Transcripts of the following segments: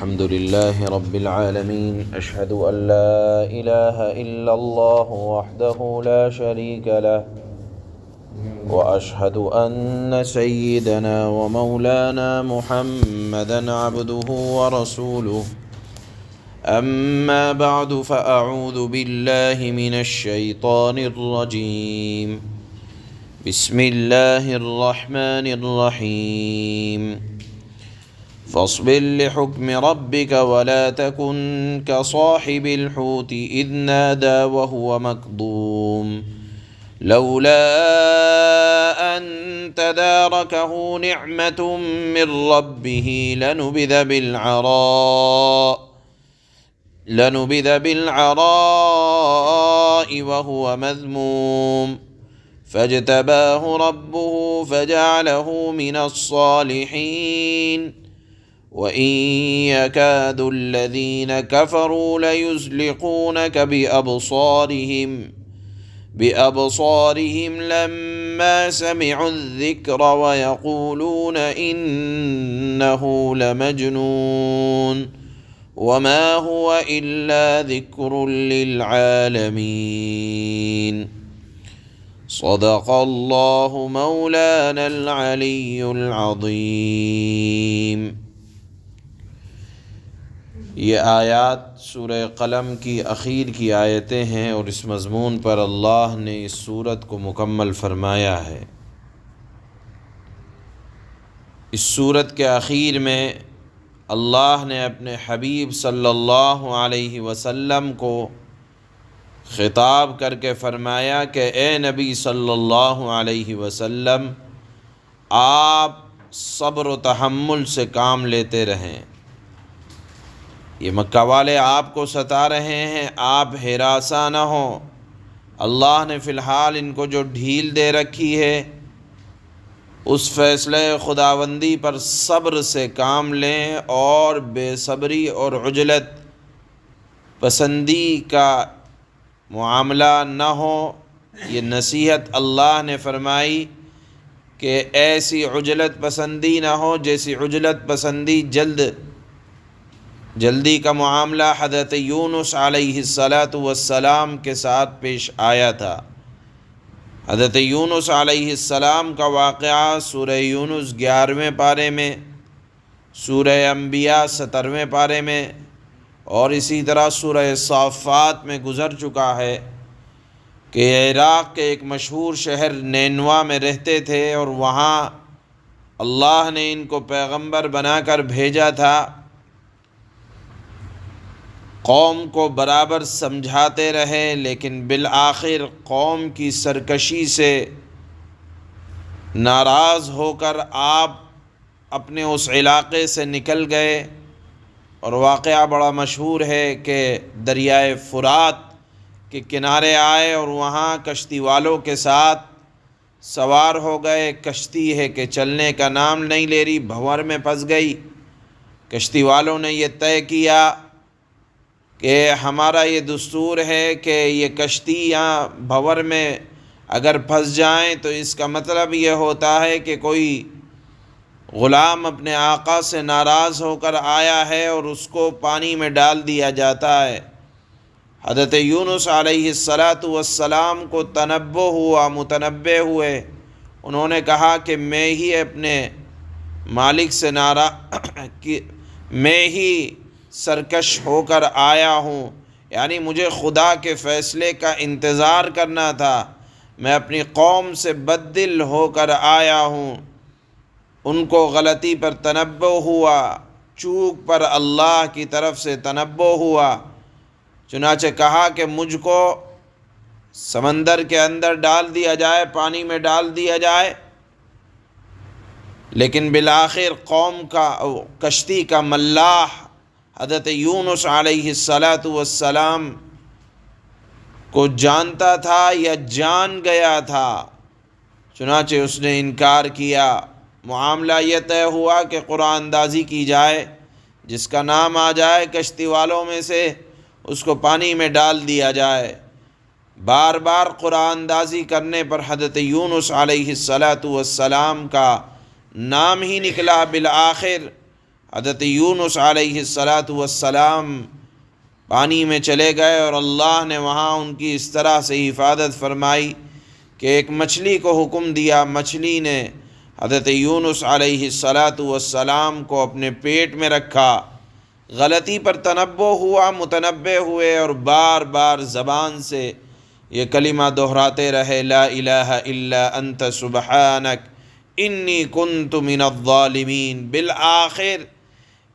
الحمد لله رب العالمين أشهد أن لا إله إلا الله وحده لا شريك له وأشهد أن سيدنا ومولانا محمدا عبده ورسوله أما بعد فأعوذ بالله من الشيطان الرجيم بسم الله الرحمن الرحيم فاصبر لحكم ربك ولا تكن كصاحب الحوت إذ نادى وهو مكظوم لولا أن تداركه نعمة من ربه لنبذ بالعراء وهو مذموم فاجتباه ربه فجعله من الصالحين وإن يكاد الذين كفروا ليزلقونك بأبصارهم لما سمعوا الذكر ويقولون إنه لمجنون وما هو إلا ذكر للعالمين صدق الله مولانا العلي العظيم۔ یہ آیات سورہ قلم کی اخیر کی آیتیں ہیں اور اس مضمون پر اللہ نے اس سورت کو مکمل فرمایا ہے۔ اس سورت کے اخیر میں اللہ نے اپنے حبیب صلی اللہ علیہ وسلم کو خطاب کر کے فرمایا کہ اے نبی صلی اللہ علیہ وسلم، آپ صبر و تحمل سے کام لیتے رہیں۔ یہ مکہ والے آپ کو ستا رہے ہیں، آپ ہراساں نہ ہوں۔ اللہ نے فی الحال ان کو جو ڈھیل دے رکھی ہے اس فیصلہ خداوندی پر صبر سے کام لیں اور بے صبری اور عجلت پسندی کا معاملہ نہ ہو۔ یہ نصیحت اللہ نے فرمائی کہ ایسی عجلت پسندی نہ ہو جیسی عجلت پسندی جلدی کا معاملہ حضرت یونس علیہ السلام کے ساتھ پیش آیا تھا۔ حضرت یونس علیہ السلام کا واقعہ سورہ یونس 11ویں پارے میں، سورہ انبیاء 17ویں پارے میں اور اسی طرح سورہ صافات میں گزر چکا ہے کہ عراق کے ایک مشہور شہر نینوا میں رہتے تھے اور وہاں اللہ نے ان کو پیغمبر بنا کر بھیجا تھا۔ قوم کو برابر سمجھاتے رہے لیکن بالآخر قوم کی سرکشی سے ناراض ہو کر آپ اپنے اس علاقے سے نکل گئے، اور واقعہ بڑا مشہور ہے کہ دریائے فرات کے کنارے آئے اور وہاں کشتی والوں کے ساتھ سوار ہو گئے۔ کشتی ہے کہ چلنے کا نام نہیں لے رہی، بھنور میں پھنس گئی۔ کشتی والوں نے یہ طے کیا کہ ہمارا یہ دستور ہے کہ یہ کشتیاں بھنور میں اگر پھنس جائیں تو اس کا مطلب یہ ہوتا ہے کہ کوئی غلام اپنے آقا سے ناراض ہو کر آیا ہے اور اس کو پانی میں ڈال دیا جاتا ہے۔ حضرت یونس علیہ السلام کو متنبہ ہوئے، انہوں نے کہا کہ میں ہی اپنے مالک سے میں ہی سرکش ہو کر آیا ہوں، یعنی مجھے خدا کے فیصلے کا انتظار کرنا تھا، میں اپنی قوم سے بددل ہو کر آیا ہوں۔ ان کو غلطی پر تنبہ ہوا، چوک پر اللہ کی طرف سے تنبہ ہوا، چنانچہ کہا کہ مجھ کو سمندر کے اندر ڈال دیا جائے، پانی میں ڈال دیا جائے۔ لیکن بالآخر قوم کا کشتی کا ملاح حضرت یونس علیہ السلام کو جانتا تھا یا جان گیا تھا، چنانچہ اس نے انکار کیا۔ معاملہ یہ طے ہوا کہ قرآن اندازی کی جائے، جس کا نام آ جائے کشتی والوں میں سے اس کو پانی میں ڈال دیا جائے۔ بار بار قرآن اندازی کرنے پر حضرت یونس علیہ السلام کا نام ہی نکلا۔ بالآخر حضرت یونس علیہ السلام پانی میں چلے گئے اور اللہ نے وہاں ان کی اس طرح سے حفاظت فرمائی کہ ایک مچھلی کو حکم دیا، مچھلی نے حضرت یونس علیہ السلام کو اپنے پیٹ میں رکھا۔ غلطی پر تنبہ ہوا، متنبہ ہوئے اور بار بار زبان سے یہ کلمہ دہراتے رہے، لا الہ الا انت سبحانک انی کنت من الظالمین۔ بالآخر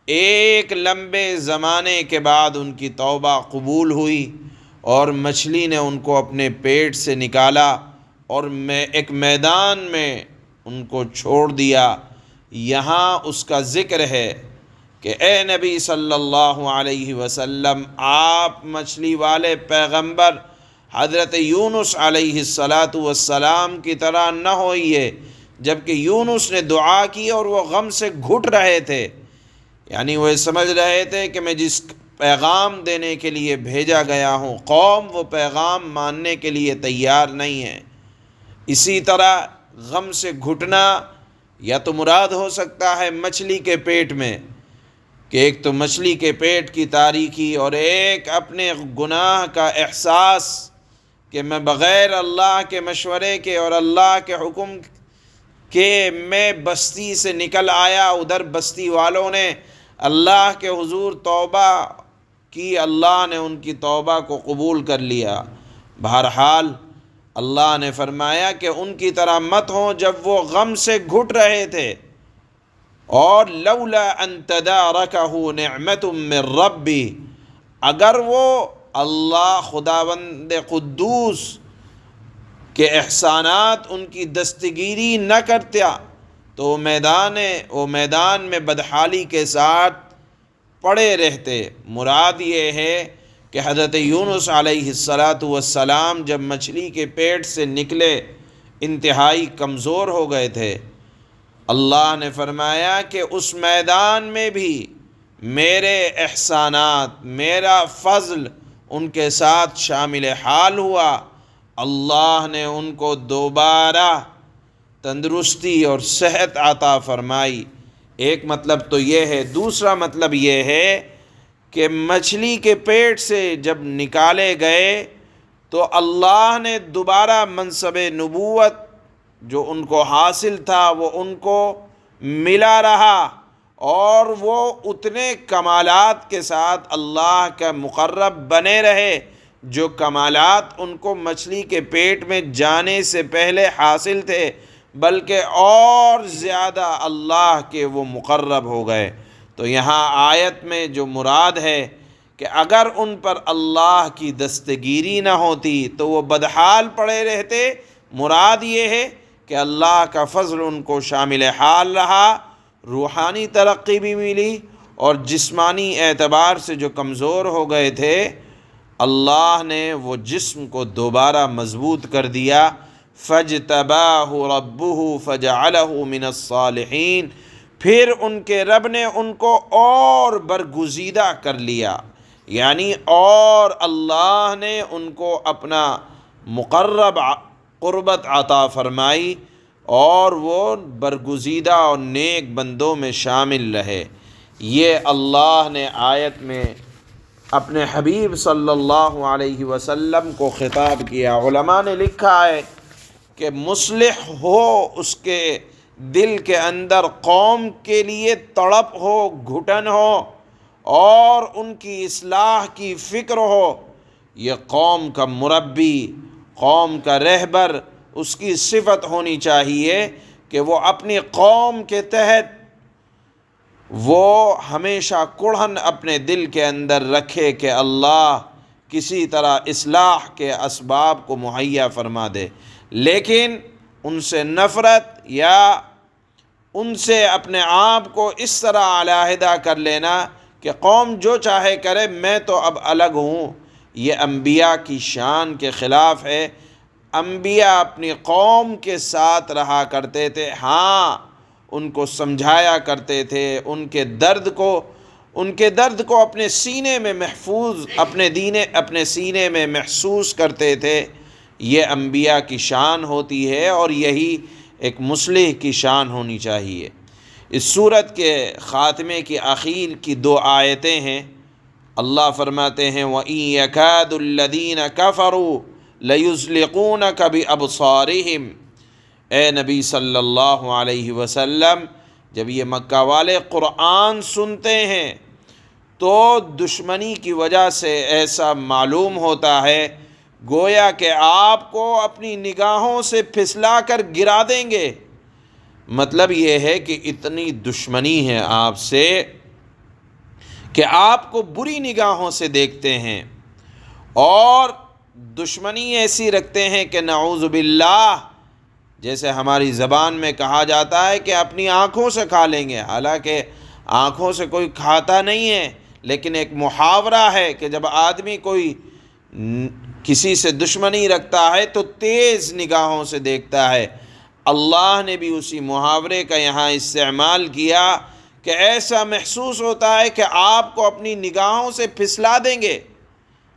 ایک لمبے زمانے کے بعد ان کی توبہ قبول ہوئی اور مچھلی نے ان کو اپنے پیٹ سے نکالا اور ایک میدان میں ان کو چھوڑ دیا۔ یہاں اس کا ذکر ہے کہ اے نبی صلی اللہ علیہ وسلم، آپ مچھلی والے پیغمبر حضرت یونس علیہ السلام کی طرح نہ ہوئیے، جبکہ یونس نے دعا کی اور وہ غم سے گھٹ رہے تھے، یعنی وہ سمجھ رہے تھے کہ میں جس پیغام دینے کے لیے بھیجا گیا ہوں، قوم وہ پیغام ماننے کے لیے تیار نہیں ہے۔ اسی طرح غم سے گھٹنا یا تو مراد ہو سکتا ہے مچھلی کے پیٹ میں، کہ ایک تو مچھلی کے پیٹ کی تاریکی اور ایک اپنے گناہ کا احساس کہ میں بغیر اللہ کے مشورے کے اور اللہ کے حکم کے میں بستی سے نکل آیا، ادھر بستی والوں نے اللہ کے حضور توبہ کی، اللہ نے ان کی توبہ کو قبول کر لیا۔ بہرحال اللہ نے فرمایا کہ ان کی طرح مت ہوں جب وہ غم سے گھٹ رہے تھے، اور لولا ان تدارکہ نعمت من ربی، اگر وہ اللہ خداوند قدوس کے احسانات ان کی دستگیری نہ کرتا تو وہ میدان میں بدحالی کے ساتھ پڑے رہتے۔ مراد یہ ہے کہ حضرت یونس علیہ السلام جب مچھلی کے پیٹ سے نکلے انتہائی کمزور ہو گئے تھے، اللہ نے فرمایا کہ اس میدان میں بھی میرے احسانات، میرا فضل ان کے ساتھ شامل حال ہوا۔ اللہ نے ان کو دوبارہ تندرستی اور صحت عطا فرمائی۔ ایک مطلب تو یہ ہے، دوسرا مطلب یہ ہے کہ مچھلی کے پیٹ سے جب نکالے گئے تو اللہ نے دوبارہ منصب نبوت جو ان کو حاصل تھا وہ ان کو ملا رہا، اور وہ اتنے کمالات کے ساتھ اللہ کا مقرب بنے رہے جو کمالات ان کو مچھلی کے پیٹ میں جانے سے پہلے حاصل تھے، بلکہ اور زیادہ اللہ کے وہ مقرب ہو گئے۔ تو یہاں آیت میں جو مراد ہے کہ اگر ان پر اللہ کی دستگیری نہ ہوتی تو وہ بدحال پڑے رہتے، مراد یہ ہے کہ اللہ کا فضل ان کو شامل حال رہا، روحانی ترقی بھی ملی، اور جسمانی اعتبار سے جو کمزور ہو گئے تھے اللہ نے وہ جسم کو دوبارہ مضبوط کر دیا۔ فَاجْتَبَاهُ رَبُّهُ فَجَعَلَهُ مِنَ الصَّالِحِينَ، پھر ان کے رب نے ان کو اور برگزیدہ کر لیا، یعنی اور اللہ نے ان کو اپنا مقرب قربت عطا فرمائی اور وہ برگزیدہ اور نیک بندوں میں شامل رہے۔ یہ اللہ نے آیت میں اپنے حبیب صلی اللہ علیہ وسلم کو خطاب کیا۔ علماء نے لکھا ہے کہ مصلح ہو، اس کے دل کے اندر قوم کے لیے تڑپ ہو، گھٹن ہو اور ان کی اصلاح کی فکر ہو، یہ قوم کا مربی، قوم کا رہبر، اس کی صفت ہونی چاہیے کہ وہ اپنی قوم کے تحت وہ ہمیشہ کڑھن اپنے دل کے اندر رکھے کہ اللہ کسی طرح اصلاح کے اسباب کو مہیا فرما دے، لیکن ان سے نفرت یا ان سے اپنے آپ کو اس طرح علیحدہ کر لینا کہ قوم جو چاہے کرے، میں تو اب الگ ہوں، یہ انبیاء کی شان کے خلاف ہے۔ انبیاء اپنی قوم کے ساتھ رہا کرتے تھے، ہاں ان کو سمجھایا کرتے تھے، ان کے درد کو اپنے سینے میں محفوظ، اپنے سینے میں محسوس کرتے تھے۔ یہ انبیاء کی شان ہوتی ہے اور یہی ایک مصلح کی شان ہونی چاہیے۔ اس صورت کے خاتمے کی آخر کی 2 آیتیں ہیں۔ اللہ فرماتے ہیں وَإِن يَكَادُ الَّذِينَ كَفَرُوا لَيُزْلِقُونَكَ بِأَبْصَارِهِمْ، اے نبی صلی اللہ علیہ وسلم، جب یہ مکہ والے قرآن سنتے ہیں تو دشمنی کی وجہ سے ایسا معلوم ہوتا ہے گویا کہ آپ کو اپنی نگاہوں سے پھسلا کر گرا دیں گے۔ مطلب یہ ہے کہ اتنی دشمنی ہے آپ سے کہ آپ کو بری نگاہوں سے دیکھتے ہیں، اور دشمنی ایسی رکھتے ہیں کہ نعوذ باللہ، جیسے ہماری زبان میں کہا جاتا ہے کہ اپنی آنکھوں سے کھا لیں گے، حالانکہ آنکھوں سے کوئی کھاتا نہیں ہے، لیکن ایک محاورہ ہے کہ جب آدمی کوئی کسی سے دشمنی رکھتا ہے تو تیز نگاہوں سے دیکھتا ہے۔ اللہ نے بھی اسی محاورے کا یہاں استعمال کیا کہ ایسا محسوس ہوتا ہے کہ آپ کو اپنی نگاہوں سے پھسلا دیں گے،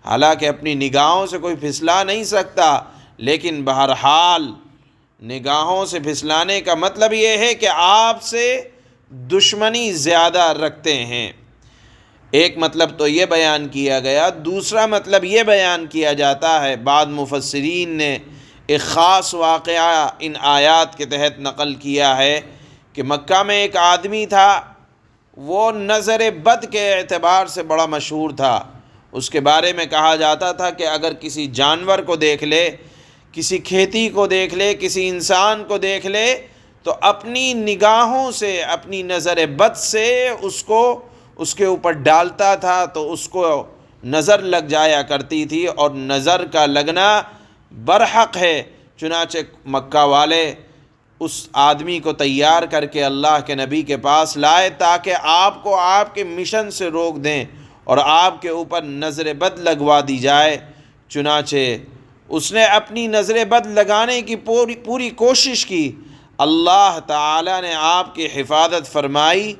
حالانکہ اپنی نگاہوں سے کوئی پھسلا نہیں سکتا، لیکن بہرحال نگاہوں سے پھسلانے کا مطلب یہ ہے کہ آپ سے دشمنی زیادہ رکھتے ہیں۔ ایک مطلب تو یہ بیان کیا گیا، دوسرا مطلب یہ بیان کیا جاتا ہے، بعض مفسرین نے ایک خاص واقعہ ان آیات کے تحت نقل کیا ہے کہ مکہ میں ایک آدمی تھا، وہ نظر بد کے اعتبار سے بڑا مشہور تھا۔ اس کے بارے میں کہا جاتا تھا کہ اگر کسی جانور کو دیکھ لے، کسی کھیتی کو دیکھ لے، کسی انسان کو دیکھ لے، تو اپنی نگاہوں سے، اپنی نظر بد سے اس کے اوپر ڈالتا تھا تو اس کو نظر لگ جایا کرتی تھی، اور نظر کا لگنا برحق ہے۔ چنانچہ مکہ والے اس آدمی کو تیار کر کے اللہ کے نبی کے پاس لائے تاکہ آپ کو آپ کے مشن سے روک دیں اور آپ کے اوپر نظر بد لگوا دی جائے۔ چنانچہ اس نے اپنی نظر بد لگانے کی پوری کوشش کی، اللہ تعالی نے آپ کی حفاظت فرمائی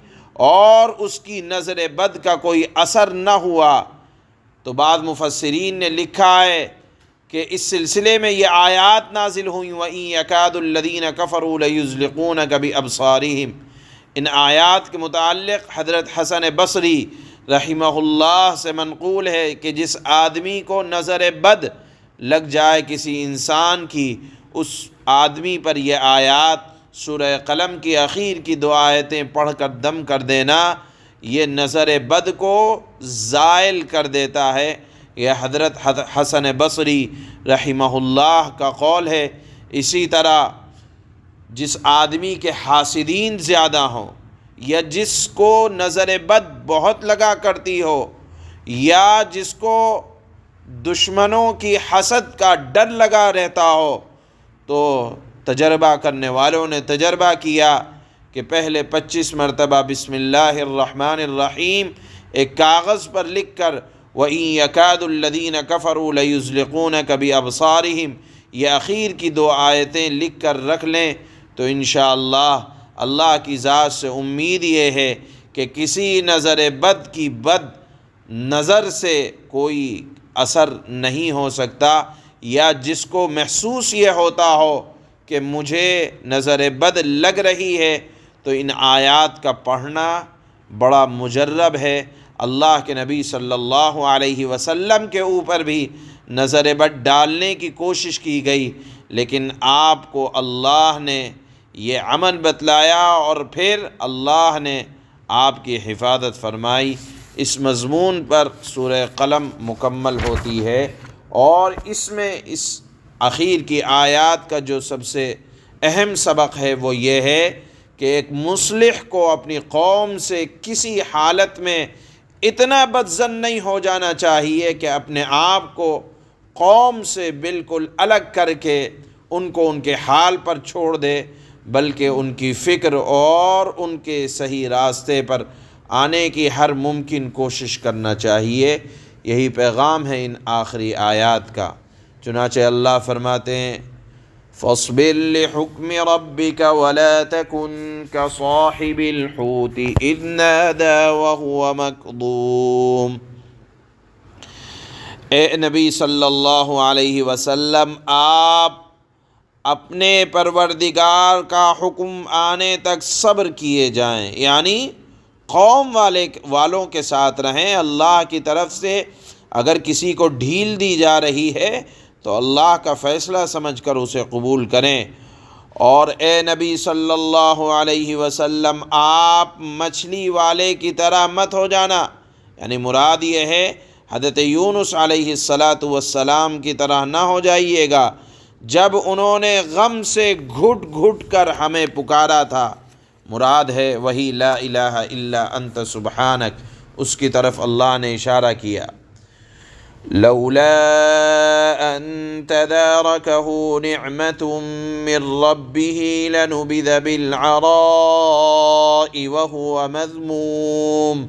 اور اس کی نظر بد کا کوئی اثر نہ ہوا۔ تو بعض مفسرین نے لکھا ہے کہ اس سلسلے میں یہ آیات نازل ہوئیں وَإِن يَكَادُ الَّذِينَ كَفَرُوا لَيُزْلِقُونَكَ بِأَبْصَارِهِمْ۔ ان آیات کے متعلق حضرت حسن بصری رحمہ اللہ سے منقول ہے کہ جس آدمی کو نظر بد لگ جائے کسی انسان کی، اس آدمی پر یہ آیات سورہ قلم کی اخیر کی 2 آیتیں پڑھ کر دم کر دینا، یہ نظر بد کو زائل کر دیتا ہے۔ یہ حضرت حسن بصری رحمہ اللہ کا قول ہے۔ اسی طرح جس آدمی کے حاسدین زیادہ ہوں، یا جس کو نظر بد بہت لگا کرتی ہو، یا جس کو دشمنوں کی حسد کا ڈر لگا رہتا ہو، تو تجربہ کرنے والوں نے تجربہ کیا کہ پہلے 25 مرتبہ بسم اللہ الرحمن الرحیم ایک کاغذ پر لکھ کر وَإِن يَكَادُ الَّذِينَ كَفَرُوا لَيُزْلِقُونَكَ بِأَبْصَارِهِمْ، یہ اخیر کی 2 آیتیں لکھ کر رکھ لیں تو انشاءاللہ اللہ کی ذات سے امید یہ ہے کہ کسی نظر بد کی بد نظر سے کوئی اثر نہیں ہو سکتا، یا جس کو محسوس یہ ہوتا ہو کہ مجھے نظر بد لگ رہی ہے تو ان آیات کا پڑھنا بڑا مجرب ہے۔ اللہ کے نبی صلی اللہ علیہ وسلم کے اوپر بھی نظر بد ڈالنے کی کوشش کی گئی، لیکن آپ کو اللہ نے یہ عمل بتلایا اور پھر اللہ نے آپ کی حفاظت فرمائی۔ اس مضمون پر سورہ قلم مکمل ہوتی ہے، اور اس میں اس اخیر کی آیات کا جو سب سے اہم سبق ہے وہ یہ ہے کہ ایک مصلح کو اپنی قوم سے کسی حالت میں اتنا بدظن نہیں ہو جانا چاہیے کہ اپنے آپ کو قوم سے بالکل الگ کر کے ان کو ان کے حال پر چھوڑ دے، بلکہ ان کی فکر اور ان کے صحیح راستے پر آنے کی ہر ممکن کوشش کرنا چاہیے۔ یہی پیغام ہے ان آخری آیات کا۔ چنانچہ اللہ فرماتے ہیں فَاصْبِرْ لِحُكْمِ رَبِّكَ وَلَا تَكُنْ كَصَاحِبِ الْحُوتِ إِذْ نَادَىٰ وَهُوَ مَكْظُومٌ۔ اے نبی صلی اللہ علیہ وسلم، آپ اپنے پروردگار کا حکم آنے تک صبر کیے جائیں، یعنی قوم والوں کے ساتھ رہیں۔ اللہ کی طرف سے اگر کسی کو ڈھیل دی جا رہی ہے تو اللہ کا فیصلہ سمجھ کر اسے قبول کریں۔ اور اے نبی صلی اللہ علیہ وسلم، آپ مچھلی والے کی طرح مت ہو جانا، یعنی مراد یہ ہے حضرت یونس علیہ السلام کی طرح نہ ہو جائیے گا جب انہوں نے غم سے گھٹ گھٹ کر ہمیں پکارا تھا۔ مراد ہے وہی لا الہ الا انت سبحانک، اس کی طرف اللہ نے اشارہ کیا۔ لولا ان تدارکہ نعمت من ربہ لنبذ بالعراء وہو مذموم،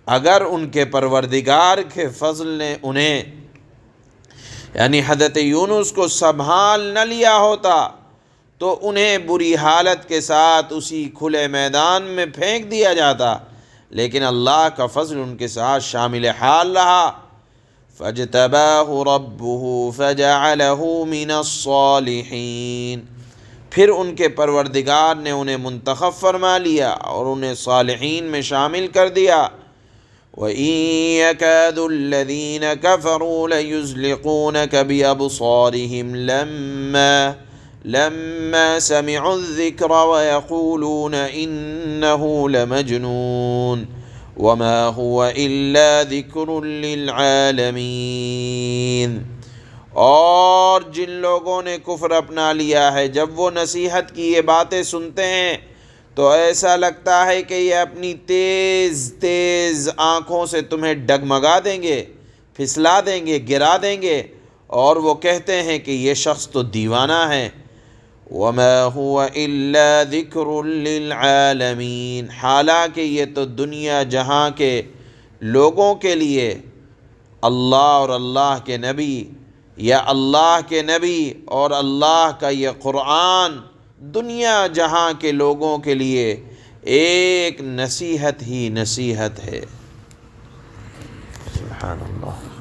اگر ان کے پروردگار کے فضل نے انہیں یعنی حضرت یونس کو سنبھال نہ لیا ہوتا تو انہیں بری حالت کے ساتھ اسی کھلے میدان میں پھینک دیا جاتا، لیکن اللہ کا فضل ان کے ساتھ شامل حال رہا۔ فاجتباہ ربہ فجعلہ من الصالحین، پھر ان کے پروردگار نے انہیں منتخب فرما لیا اور انہیں صالحین میں شامل کر دیا۔ وَإِن يَكَادُ الَّذِينَ كَفَرُوا لَيُزْلِقُونَكَ بِأَبْصَارِهِمْ لَمَّا سَمِعُوا الذِّكْرَ وَيَقُولُونَ إِنَّهُ لَمَجْنُونٌ وَمَا هُوَ إِلَّا ذِكْرٌ لِّلْعَالَمِينَ۔ اور جن لوگوں نے کفر اپنا لیا ہے، جب وہ نصیحت کی یہ باتیں سنتے ہیں تو ایسا لگتا ہے کہ یہ اپنی تیز تیز آنکھوں سے تمہیں ڈگمگا دیں گے، پھسلا دیں گے، گرا دیں گے، اور وہ کہتے ہیں کہ یہ شخص تو دیوانہ ہے۔ وَمَا هُوَ إِلَّا ذِكْرٌ لِّلْعَالَمِينَ، حالانکہ یہ تو دنیا جہاں کے لوگوں کے لیے اللہ اور اللہ کے نبی، یا اللہ کے نبی اور اللہ کا یہ قرآن دنیا جہاں کے لوگوں کے لیے ایک نصیحت ہی نصیحت ہے۔ سبحان اللہ۔